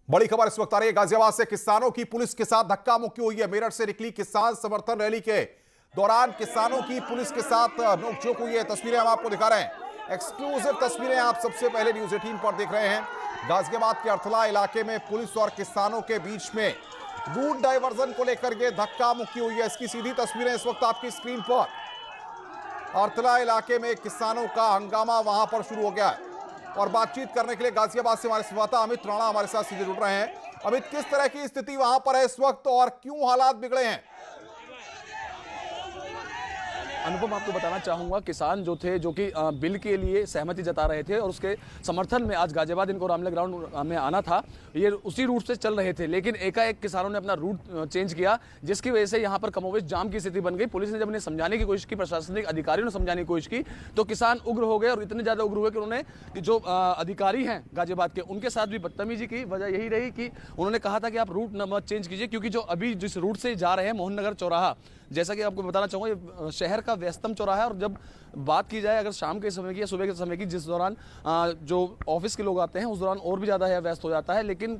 बड़ी खबर इस वक्त आ रही है गाजियाबाद से। किसानों की पुलिस के साथ धक्का मुक्की हुई है। मेरठ से निकली किसान समर्थन रैली के दौरान किसानों की पुलिस के साथ नोकझोंक हुई है। तस्वीरें हम आपको दिखा रहे हैं, एक्सक्लूसिव तस्वीरें आप सबसे पहले न्यूज 18 पर देख रहे हैं। गाजियाबाद के अर्थला इलाके में पुलिस और किसानों के बीच में रूट डायवर्जन को लेकर यह धक्का मुक्की हुई है। इसकी सीधी तस्वीरें इस वक्त आपकी स्क्रीन पर। अर्थला इलाके में किसानों का हंगामा वहां पर शुरू हो गया है और बातचीत करने के लिए गाजियाबाद से हमारे संवाददाता अमित राणा हमारे साथ सीधे जुड़ रहे हैं। अमित, किस तरह की स्थिति वहां पर है इस वक्त और क्यों हालात बिगड़े हैं? अनुपम, आपको बताना चाहूंगा, किसान जो थे जो कि बिल के लिए सहमति जता रहे थे और उसके समर्थन में आज गाजियाबाद इनको रामलीला ग्राउंड में आना था, ये उसी रूट से चल रहे थे। लेकिन एकाएक किसानों ने अपना रूट चेंज किया, जिसकी वजह से यहाँ पर कमोवेश जाम की स्थिति बन गई। पुलिस ने जब उन्हें समझाने की कोशिश की, प्रशासनिक अधिकारियों ने समझाने की कोशिश की, तो किसान उग्र हो गए और इतने ज़्यादा उग्र हुए कि उन्होंने जो अधिकारी हैं गाजियाबाद के, उनके साथ भी बदतमीजी की। वजह यही रही कि उन्होंने कहा था कि आप रूट नंबर चेंज कीजिए, क्योंकि जो अभी जिस रूट से जा रहे हैं मोहन नगर चौराहा, जैसा कि आपको बताना चाहूँगा, ये शहर का व्यस्तम चौराहा है। और जब बात की जाए अगर शाम के समय की या सुबह के समय की, जिस दौरान जो ऑफिस के लोग आते हैं, उस दौरान और भी ज़्यादा है व्यस्त हो जाता है। लेकिन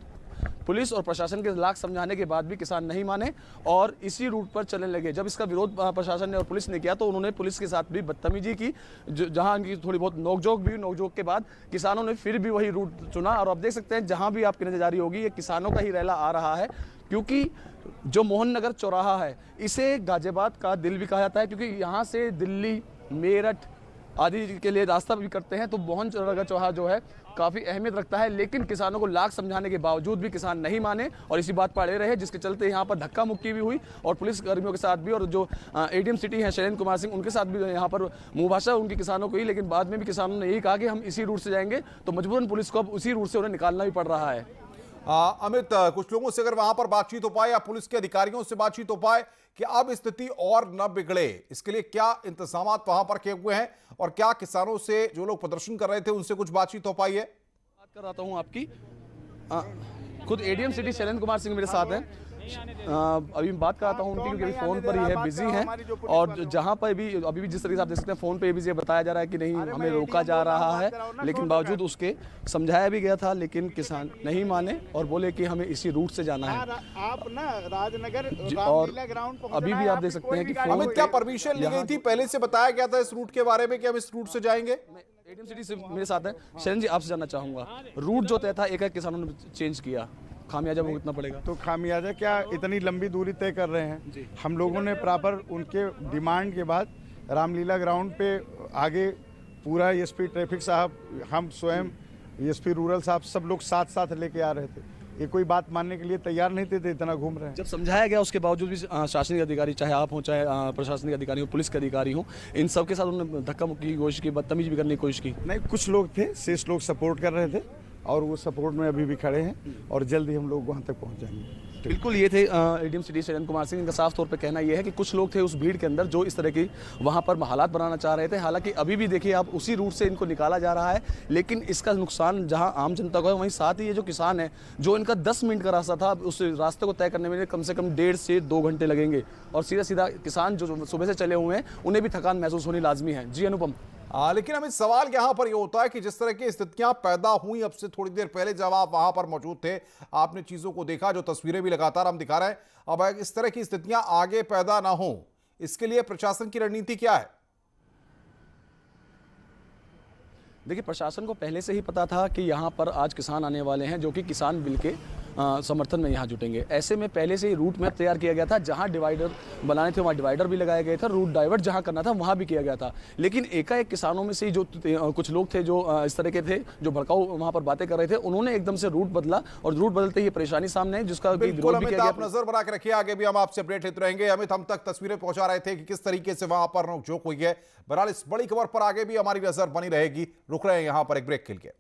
पुलिस और प्रशासन के लाख समझाने के बाद भी किसान नहीं माने और इसी रूट पर चलने लगे। जब इसका विरोध प्रशासन ने और पुलिस ने किया तो उन्होंने पुलिस के साथ भी बदतमीजी की, जहां उनकी थोड़ी बहुत नोकझोंक भी। नोकझोंक के बाद किसानों ने फिर भी वही रूट चुना और आप देख सकते हैं जहां भी आपकी नजर जारी होगी, ये किसानों का ही रैला आ रहा है। क्योंकि जो मोहन नगर चौराहा है, इसे गाजियाबाद का दिल भी कहा जाता है, क्योंकि यहाँ से दिल्ली, मेरठ आदि के लिए रास्ता भी करते हैं। तो मोहन नगर चौराहा जो है काफ़ी अहमियत रखता है। लेकिन किसानों को लाख समझाने के बावजूद भी किसान नहीं माने और इसी बात पर अड़े रहे, जिसके चलते यहाँ पर धक्का मुक्की भी हुई और पुलिस कर्मियों के साथ भी, और जो एडीएम सिटी हैं शैलेंद्र कुमार सिंह, उनके साथ भी यहाँ पर मुँहभाषा उनकी किसानों को ही। लेकिन बाद में भी किसानों ने यही कहा कि हम इसी रूट से जाएंगे, तो मजबूरन पुलिस को अब उसी रूट से उन्हें निकालना भी पड़ रहा है। अमित, कुछ लोगों से अगर वहां पर बातचीत हो पाए या पुलिस के अधिकारियों से बातचीत हो पाए कि अब स्थिति और न बिगड़े, इसके लिए क्या इंतजाम वहां पर किए हुए हैं और क्या किसानों से जो लोग प्रदर्शन कर रहे थे उनसे कुछ बातचीत हो पाई है? बात कर रहा हूं आपकी, खुद एडीएम सिटी शैलेंद्र कुमार सिंह मेरे साथ हैं। अभी बात कराता हूँ उनकी, क्योंकि अभी फ़ोन पर ही है, बिजी हैं। और जहाँ पर भी अभी भी जिस तरीके से आप देख सकते हैं फ़ोन पे भी ये बताया जा रहा है कि नहीं, हमें रोका जा रहा है, लेकिन बावजूद उसके समझाया भी गया था, लेकिन किसान नहीं माने और बोले कि हमें इसी रूट से जाना है। आप ना राजनगर और अभी भी आप देख सकते हैं कि अमित, क्या परमिशन ली गई थी? पहले से बताया गया था इस रूट के बारे में कि हम इस रूट से जाएंगे? एडीएम सिटी से मेरे साथ है शरण जी, आपसे जानना चाहूँगा, रूट जो तय था एक किसानों ने चेंज किया, खामियाजा भुगतना पड़ेगा? तो खामियाजा क्या, इतनी लंबी दूरी तय कर रहे हैं। हम लोगों ने प्रॉपर उनके डिमांड के बाद रामलीला ग्राउंड पे आगे पूरा एसपी ट्रैफिक साहब, हम स्वयं एसपी रूरल साहब, सब लोग साथ साथ लेके आ रहे थे। ये कोई बात मानने के लिए तैयार नहीं थे, इतना घूम रहे हैं। जब समझाया गया उसके बावजूद भी शासनिक अधिकारी, चाहे आप हो चाहे प्रशासनिक अधिकारी हो, पुलिस के अधिकारी हो, इन सब के साथ उन्होंने धक्का मुक्की की कोशिश की, बदतमीजी भी करने की कोशिश की। नहीं, कुछ लोग थे, शेष लोग सपोर्ट कर रहे थे और वो सपोर्ट में अभी भी खड़े हैं और जल्दी हम लोग वहाँ तक पहुँच जाएंगे। बिल्कुल, ये थे एडीएम सिटी शैलेंद्र कुमार सिंह। इनका साफ तौर पे कहना यह है कि कुछ लोग थे उस भीड़ के अंदर जो इस तरह की वहाँ पर हालात बनाना चाह रहे थे। हालांकि अभी भी देखिए आप, उसी रूट से इनको निकाला जा रहा है, लेकिन इसका नुकसान जहाँ आम जनता को है, वहीं साथ ही ये जो किसान है, जो इनका 10 मिनट का रास्ता था, उस रास्ते को तय करने में कम से कम 1.5 से 2 घंटे लगेंगे। और सीधा सीधा किसान जो सुबह से चले हुए हैं, उन्हें भी थकान महसूस होनी लाजमी है। जी अनुपम। लेकिन हमें सवाल यहां पर यह होता है कि जिस तरह की स्थितियां पैदा हुई अब से थोड़ी देर पहले, जब आप वहां पर मौजूद थे, आपने चीजों को देखा, जो तस्वीरें भी लगातार हम दिखा रहे हैं, अब इस तरह की स्थितियां आगे पैदा ना हो, इसके लिए प्रशासन की रणनीति क्या है? देखिए, प्रशासन को पहले से ही पता था कि यहाँ पर आज किसान आने वाले हैं, जो कि किसान बिल के समर्थन में यहाँ जुटेंगे। ऐसे में पहले से ही रूट मैप तैयार किया गया था। जहाँ डिवाइडर बनाने थे वहाँ डिवाइडर भी लगाए गए थे, रूट डाइवर्ट जहाँ करना था वहाँ भी किया गया था। लेकिन एकाएक किसानों में से जो कुछ लोग थे जो इस तरह के थे, जो भड़काऊ वहाँ पर बातें कर रहे थे, उन्होंने एकदम से रूट बदला और रूट बदलते ही परेशानी सामने है, जिसका विरोध भी किया गया। आप नजर बना के रखिए, आगे भी हम आपसे अपडेट लेते रहेंगे। अमित हम तक तस्वीरें पहुंचा रहे थे कि किस तरीके से वहां पर नोकझोंक हुई है। बहरहाल इस बड़ी खबर पर आगे भी हमारी नजर बनी रहेगी। रुक रहे हैं यहां पर एक ब्रेक के लिए।